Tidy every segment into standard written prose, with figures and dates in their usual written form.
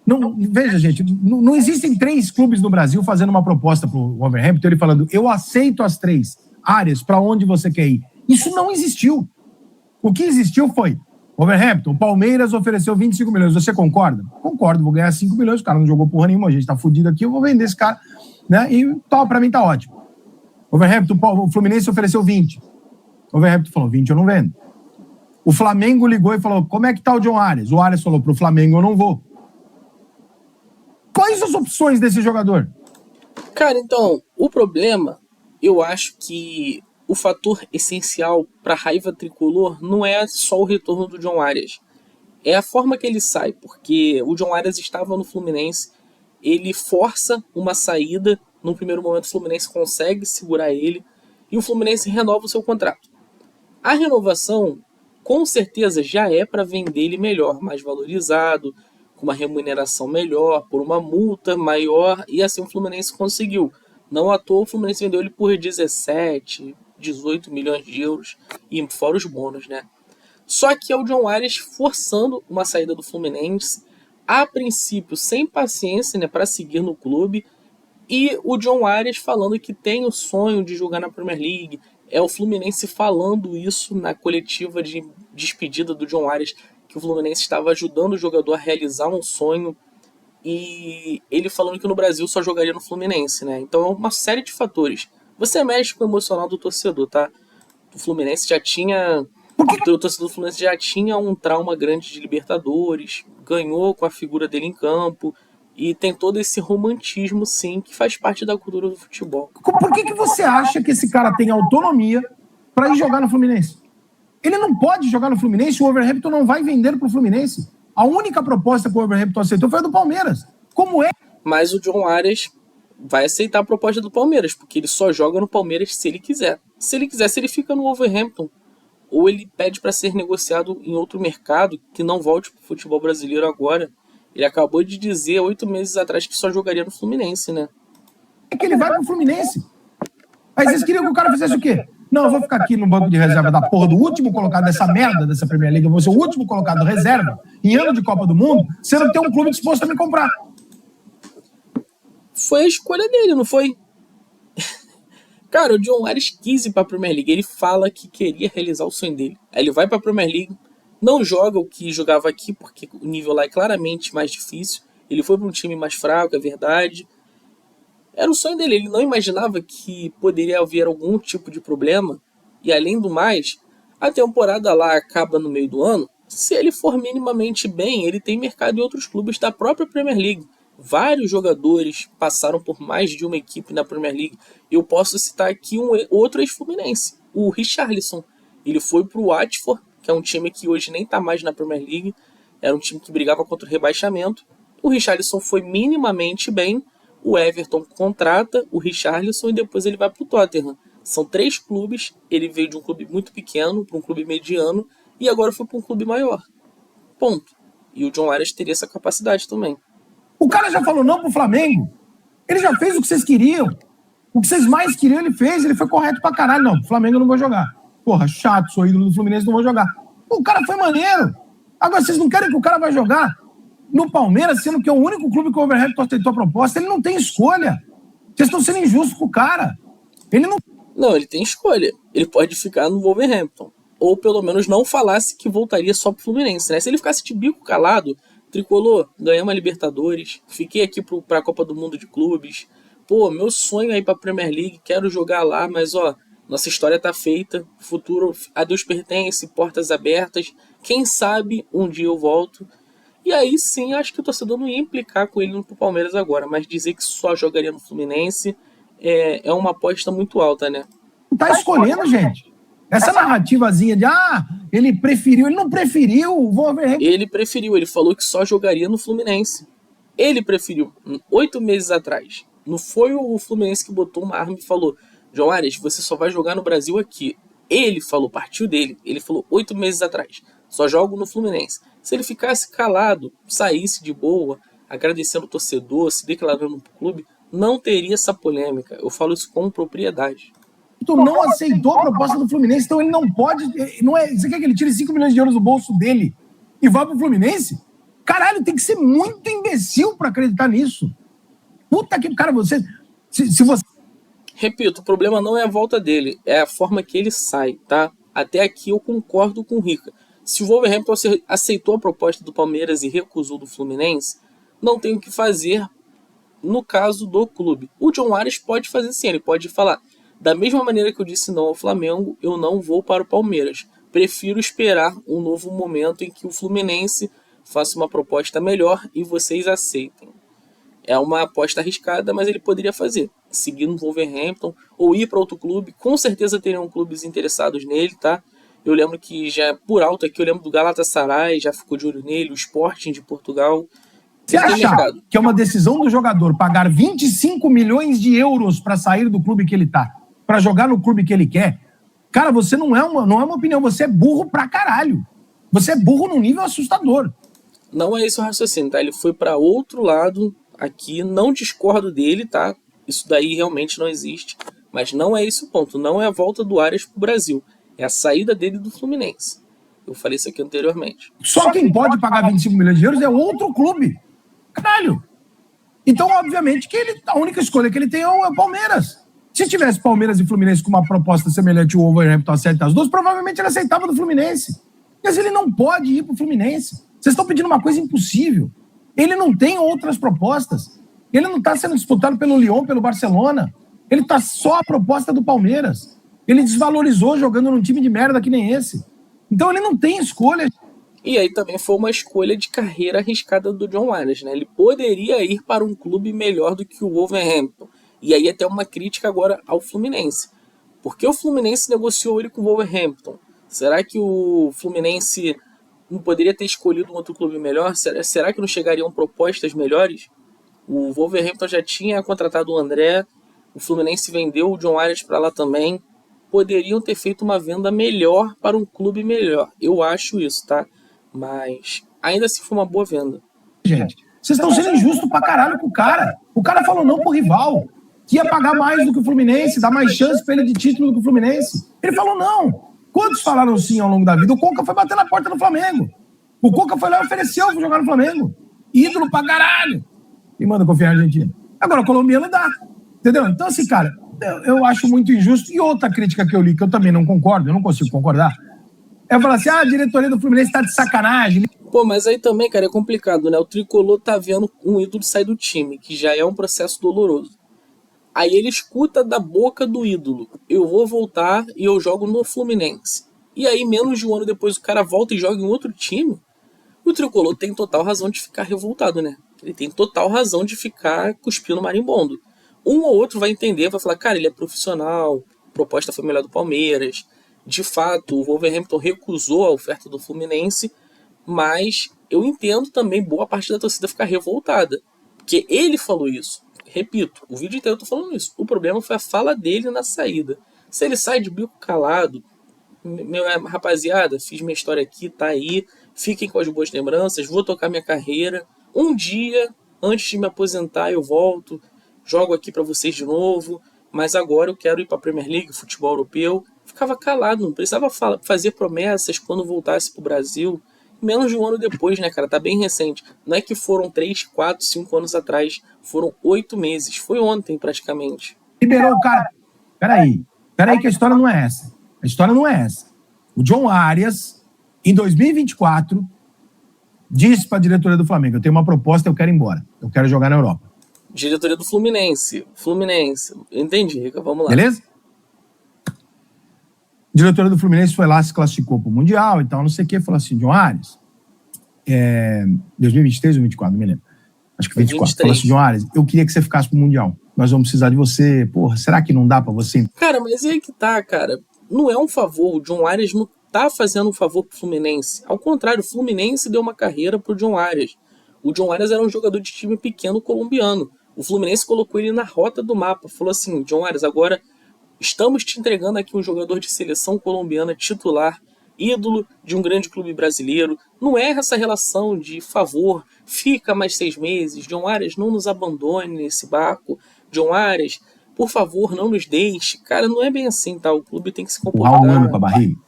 Não, veja, gente, não existem 3 clubes no Brasil fazendo uma proposta para o Wolverhampton, ele falando, eu aceito as 3 áreas para onde você quer ir. Isso não existiu. O que existiu foi, Wolverhampton, o Palmeiras ofereceu 25 milhões, você concorda? Concordo, vou ganhar 5 milhões, o cara não jogou porra nenhuma, a gente tá fudido aqui, eu vou vender esse cara, né? E para mim tá ótimo. Wolverhampton, o Fluminense ofereceu 20. O Wolverhampton falou, 20 eu não vendo. O Flamengo ligou e falou, como é que tá o John Arias? O Arias falou, pro Flamengo eu não vou. Quais as opções desse jogador? Cara, então, o problema, eu acho que o fator essencial para a raiva tricolor não é só o retorno do John Arias. É a forma que ele sai, porque o John Arias estava no Fluminense, ele força uma saída, no primeiro momento o Fluminense consegue segurar ele, e o Fluminense renova o seu contrato. A renovação, com certeza, já é para vender ele melhor, mais valorizado, com uma remuneração melhor, por uma multa maior, e assim o Fluminense conseguiu. Não à toa o Fluminense vendeu ele por 17, 18 milhões de euros, e fora os bônus, né? Só que é o John Arias forçando uma saída do Fluminense, a princípio sem paciência, né, para seguir no clube, e o John Arias falando que tem o sonho de jogar na Premier League. É o Fluminense falando isso na coletiva de despedida do John Arias, que o Fluminense estava ajudando o jogador a realizar um sonho, e ele falando que no Brasil só jogaria no Fluminense, né? Então é uma série de fatores. Você mexe com o emocional do torcedor, tá? O Fluminense já tinha... O torcedor do Fluminense já tinha um trauma grande de Libertadores, ganhou com a figura dele em campo, e tem todo esse romantismo, sim, que faz parte da cultura do futebol. Por que você acha que esse cara tem autonomia para ir jogar no Fluminense? Ele não pode jogar no Fluminense, o Wolverhampton não vai vender para o Fluminense. A única proposta que o Wolverhampton aceitou foi a do Palmeiras. Como é? Mas o John Arias vai aceitar a proposta do Palmeiras, porque ele só joga no Palmeiras se ele quiser. Se ele quiser, se ele fica no Wolverhampton, ou ele pede para ser negociado em outro mercado, que não volte para o futebol brasileiro agora. Ele acabou de dizer 8 meses atrás que só jogaria no Fluminense, né? É que ele vai pro Fluminense. Aí vocês queriam que o cara fizesse o quê? Não, eu vou ficar aqui no banco de reserva da porra do último colocado dessa merda dessa Premier League, eu vou ser o último colocado reserva em ano de Copa do Mundo, sendo que tem um clube disposto a me comprar. Foi a escolha dele, não foi? Cara, o John Arias quis ir pra Premier League. Ele fala que queria realizar o sonho dele. Aí ele vai pra Premier League, não joga o que jogava aqui, porque o nível lá é claramente mais difícil. Ele foi para um time mais fraco, é verdade. Era o sonho dele, ele não imaginava que poderia haver algum tipo de problema. E além do mais, a temporada lá acaba no meio do ano. Se ele for minimamente bem, ele tem mercado em outros clubes da própria Premier League. Vários jogadores passaram por mais de uma equipe na Premier League. Eu posso citar aqui outro ex-fluminense, o Richarlison. Ele foi para o Watford, que é um time que hoje nem está mais na Premier League. Era um time que brigava contra o rebaixamento. O Richarlison foi minimamente bem. O Everton contrata o Richarlison e depois ele vai para o Tottenham. São 3 clubes. Ele veio de um clube muito pequeno para um clube mediano e agora foi para um clube maior. Ponto. E o John Arias teria essa capacidade também. O cara já falou não pro Flamengo. Ele já fez o que vocês queriam. O que vocês mais queriam, ele fez. Ele foi correto pra caralho. Não, pro Flamengo eu não vou jogar. Porra, chato, sou ídolo do Fluminense, não vou jogar. O cara foi maneiro. Agora, vocês não querem que o cara vai jogar no Palmeiras, sendo que é o único clube que o Wolverhampton aceitou a proposta? Ele não tem escolha. Vocês estão sendo injustos com o cara. Ele não... Não, ele tem escolha. Ele pode ficar no Wolverhampton. Ou pelo menos não falasse que voltaria só pro Fluminense, né? Se ele ficasse de bico calado, tricolor, ganhamos a Libertadores, fiquei aqui pra Copa do Mundo de Clubes. Pô, meu sonho é ir pra Premier League, quero jogar lá, mas ó, nossa história tá feita, futuro a Deus pertence, portas abertas, quem sabe um dia eu volto. E aí sim, acho que o torcedor não ia implicar com ele no Palmeiras agora, mas dizer que só jogaria no Fluminense é uma aposta muito alta, né? Tá escolhendo, gente. Essa narrativazinha de, ele preferiu, ele não preferiu o Wolverhampton. Ele preferiu, ele falou que só jogaria no Fluminense. Ele preferiu, 8 meses atrás. Não foi o Fluminense que botou uma arma e falou, John Arias, você só vai jogar no Brasil aqui. Ele falou, partiu dele. Ele falou 8 meses atrás, só jogo no Fluminense. Se ele ficasse calado, saísse de boa, agradecendo o torcedor, se declarando pro clube, não teria essa polêmica. Eu falo isso com propriedade. Não aceitou a proposta do Fluminense, então ele não pode... Não é, você quer que ele tire 5 milhões de euros do bolso dele e vá pro Fluminense? Caralho, tem que ser muito imbecil pra acreditar nisso. Puta que... Cara, você... Se você... Repito, o problema não é a volta dele, é a forma que ele sai, tá? Até aqui eu concordo com o Rica. Se o Wolverhampton aceitou a proposta do Palmeiras e recusou do Fluminense, não tem o que fazer no caso do clube. O John Arias pode fazer sim, ele pode falar: da mesma maneira que eu disse não ao Flamengo, eu não vou para o Palmeiras. Prefiro esperar um novo momento em que o Fluminense faça uma proposta melhor e vocês aceitem. É uma aposta arriscada, mas ele poderia fazer. Seguir no Wolverhampton ou ir para outro clube. Com certeza teriam clubes interessados nele, tá? Eu lembro que já, por alto aqui, eu lembro do Galatasaray, já ficou de olho nele, o Sporting de Portugal. Você acha que é uma decisão do jogador pagar 25 milhões de euros para sair do clube que ele tá, para jogar no clube que ele quer? Cara, você não é uma opinião, você é burro pra caralho. Você é burro num nível assustador. Não é esse o raciocínio, tá? Ele foi para outro lado aqui, não discordo dele, tá? Isso daí realmente não existe, mas não é esse o ponto, não é a volta do Arias pro Brasil, é a saída dele do Fluminense. Eu falei isso aqui anteriormente. Só quem pode pagar 25 milhões de euros é outro clube. Caralho. Então, obviamente, que a única escolha que ele tem é o Palmeiras. Se tivesse Palmeiras e Fluminense com uma proposta semelhante ao Wolverhampton acerta as duas, provavelmente ele aceitava do Fluminense. Mas ele não pode ir pro Fluminense. Vocês estão pedindo uma coisa impossível. Ele não tem outras propostas. Ele não está sendo disputado pelo Lyon, pelo Barcelona. Ele está só a proposta do Palmeiras. Ele desvalorizou jogando num time de merda que nem esse. Então ele não tem escolha. E aí também foi uma escolha de carreira arriscada do John Arias, né? Ele poderia ir para um clube melhor do que o Wolverhampton. E aí até uma crítica agora ao Fluminense. Por que o Fluminense negociou ele com o Wolverhampton? Será que o Fluminense não poderia ter escolhido um outro clube melhor? Será que não chegariam propostas melhores? O Wolverhampton já tinha contratado o André, o Fluminense vendeu o John Arias para lá também. Poderiam ter feito uma venda melhor para um clube melhor. Eu acho isso, tá? Mas ainda assim foi uma boa venda. Gente, vocês estão sendo injustos pra caralho com o cara. O cara falou não pro rival, que ia pagar mais do que o Fluminense, dar mais chance pra ele de título do que o Fluminense. Ele falou não. Quantos falaram sim ao longo da vida? O Conca foi bater na porta do Flamengo. O Conca foi lá e ofereceu pra jogar no Flamengo. Ídolo pra caralho. E manda confiar na Argentina. Agora o colombiano dá. Entendeu? Então assim, cara, eu acho muito injusto. E outra crítica que eu li, que eu também não concordo, eu não consigo concordar, é falar assim, a diretoria do Fluminense tá de sacanagem. Pô, mas aí também, cara, é complicado, né? O Tricolor tá vendo um ídolo sair do time, que já é um processo doloroso. Aí ele escuta da boca do ídolo: eu vou voltar e eu jogo no Fluminense. E aí, menos de um ano depois, o cara volta e joga em outro time. O Tricolor tem total razão de ficar revoltado, né? Ele tem total razão de ficar cuspindo marimbondo. Um ou outro vai entender, vai falar, cara, ele é profissional, a proposta foi melhor do Palmeiras. De fato, o Wolverhampton recusou a oferta do Fluminense, mas eu entendo também boa parte da torcida ficar revoltada. Porque ele falou isso. Repito, o vídeo inteiro eu tô falando isso. O problema foi a fala dele na saída. Se ele sai de bico calado, rapaziada, fiz minha história aqui, tá aí, fiquem com as boas lembranças, vou tocar minha carreira. Um dia, antes de me aposentar, eu volto, jogo aqui pra vocês de novo, mas agora eu quero ir pra Premier League, futebol europeu. Ficava calado, não precisava fazer promessas quando voltasse pro Brasil. Menos de um ano depois, né, cara? Tá bem recente. Não é que foram 3, 4, 5 anos atrás. Foram 8 meses. Foi ontem, praticamente. Liberou o cara. Peraí que a história não é essa. A história não é essa. O John Arias, em 2024, disse pra diretoria do Flamengo: eu tenho uma proposta, eu quero ir embora. Eu quero jogar na Europa. Diretoria do Fluminense. Entendi, Rica, vamos lá. Beleza? A diretoria do Fluminense foi lá, se classificou pro Mundial e tal, não sei o que, falou assim: John Arias, 2023 ou 2024, não me lembro. Acho que 24. Falou assim: John Arias, eu queria que você ficasse pro Mundial. Nós vamos precisar de você. Porra, será que não dá pra você? Cara, mas aí que tá, cara. Não é um favor. O John Arias não tá fazendo um favor pro Fluminense. Ao contrário, o Fluminense deu uma carreira pro John Arias. O John Arias era um jogador de time pequeno colombiano. O Fluminense colocou ele na rota do mapa. Falou assim: John Arias, agora estamos te entregando aqui um jogador de seleção colombiana titular, ídolo de um grande clube brasileiro. Não é essa relação de favor, fica mais 6 meses, John Arias, não nos abandone nesse barco. John Arias, por favor, não nos deixe. Cara, não é bem assim, tá? O clube tem que se comportar. Um ano pra barriga.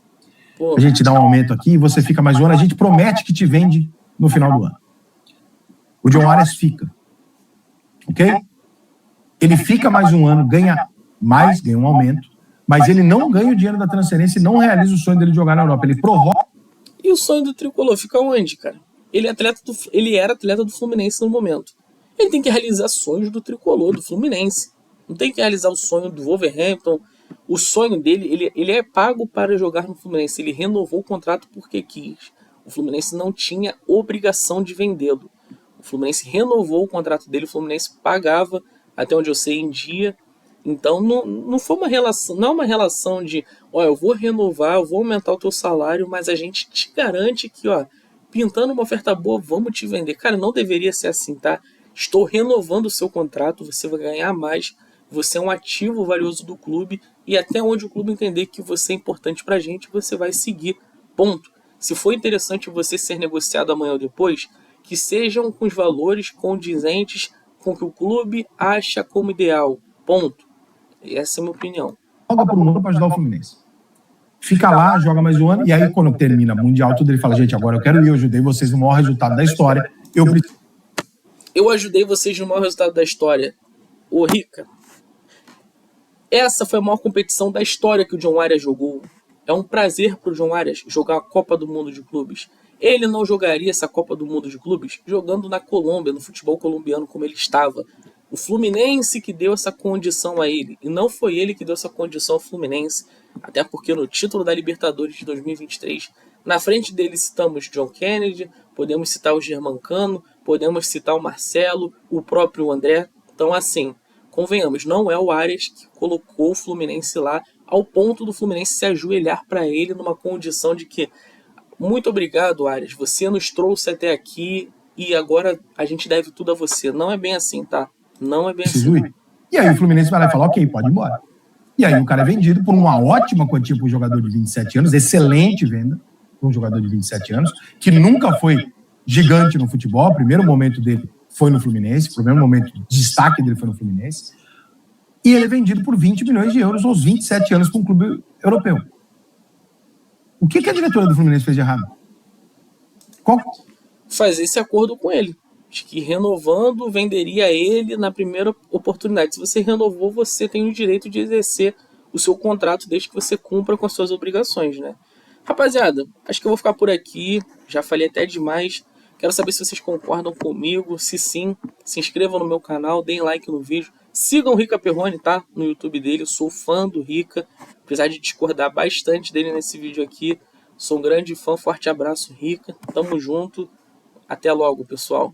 Pô, a gente dá um aumento aqui, você fica mais um ano, a gente promete que te vende no final do ano. O John Arias fica. Ok? Ele fica mais um ano, ganha mais, ganha um aumento, mas ele não ganha o dinheiro da transferência e não realiza o sonho dele de jogar na Europa. Ele prorroga. E o sonho do Tricolor fica onde, cara? Ele era atleta do Fluminense no momento. Ele tem que realizar sonhos do Tricolor, do Fluminense. Não tem que realizar o sonho do Wolverhampton. O sonho dele, ele é pago para jogar no Fluminense. Ele renovou o contrato porque quis. O Fluminense não tinha obrigação de vendê-lo. O Fluminense renovou o contrato dele, o Fluminense pagava, até onde eu sei, em dia. Então não foi uma relação, não é uma relação de, ó, eu vou renovar, eu vou aumentar o teu salário, mas a gente te garante que, ó, pintando uma oferta boa, vamos te vender. Cara, não deveria ser assim, tá? Estou renovando o seu contrato, você vai ganhar mais, você é um ativo valioso do clube e até onde o clube entender que você é importante pra gente, você vai seguir. Ponto. Se for interessante você ser negociado amanhã ou depois, que sejam com os valores condizentes com o que o clube acha como ideal. Ponto. Essa é a minha opinião. Joga por um ano para ajudar o Fluminense. Fica lá, joga mais um ano, e aí quando termina o Mundial, tudo ele fala, gente, agora eu quero ir, eu ajudei vocês no maior resultado da história, eu ajudei vocês no maior resultado da história. Ô, Rica, essa foi a maior competição da história que o John Arias jogou. É um prazer pro John Arias jogar a Copa do Mundo de Clubes. Ele não jogaria essa Copa do Mundo de Clubes jogando na Colômbia, no futebol colombiano como ele estava. O Fluminense que deu essa condição a ele. E não foi ele que deu essa condição ao Fluminense. Até porque no título da Libertadores de 2023, na frente dele citamos John Kennedy, podemos citar o Germancano, podemos citar o Marcelo, o próprio André. Então assim, convenhamos, não é o Arias que colocou o Fluminense lá ao ponto do Fluminense se ajoelhar para ele numa condição de que muito obrigado, Arias, você nos trouxe até aqui e agora a gente deve tudo a você. Não é bem assim, tá? Não é bem assim. E aí o Fluminense vai lá e fala, ok, pode ir embora. E aí o cara é vendido por uma ótima quantia para um jogador de 27 anos, excelente venda para um jogador de 27 anos, que nunca foi gigante no futebol, o primeiro momento dele foi no Fluminense, o primeiro momento de destaque dele foi no Fluminense, e ele é vendido por 20 milhões de euros aos 27 anos para um clube europeu. O que a diretora do Fluminense fez de errado? Qual? Fazer esse acordo com ele. De que renovando, venderia ele na primeira oportunidade. Se você renovou, você tem o direito de exercer o seu contrato desde que você cumpra com as suas obrigações, né? Rapaziada, acho que eu vou ficar por aqui. Já falei até demais. Quero saber se vocês concordam comigo. Se sim, se inscrevam no meu canal, deem like no vídeo. Sigam o Rica Perrone, tá? No YouTube dele. Eu sou fã do Rica. Apesar de discordar bastante dele nesse vídeo aqui. Sou um grande fã. Forte abraço, Rica. Tamo junto. Até logo, pessoal.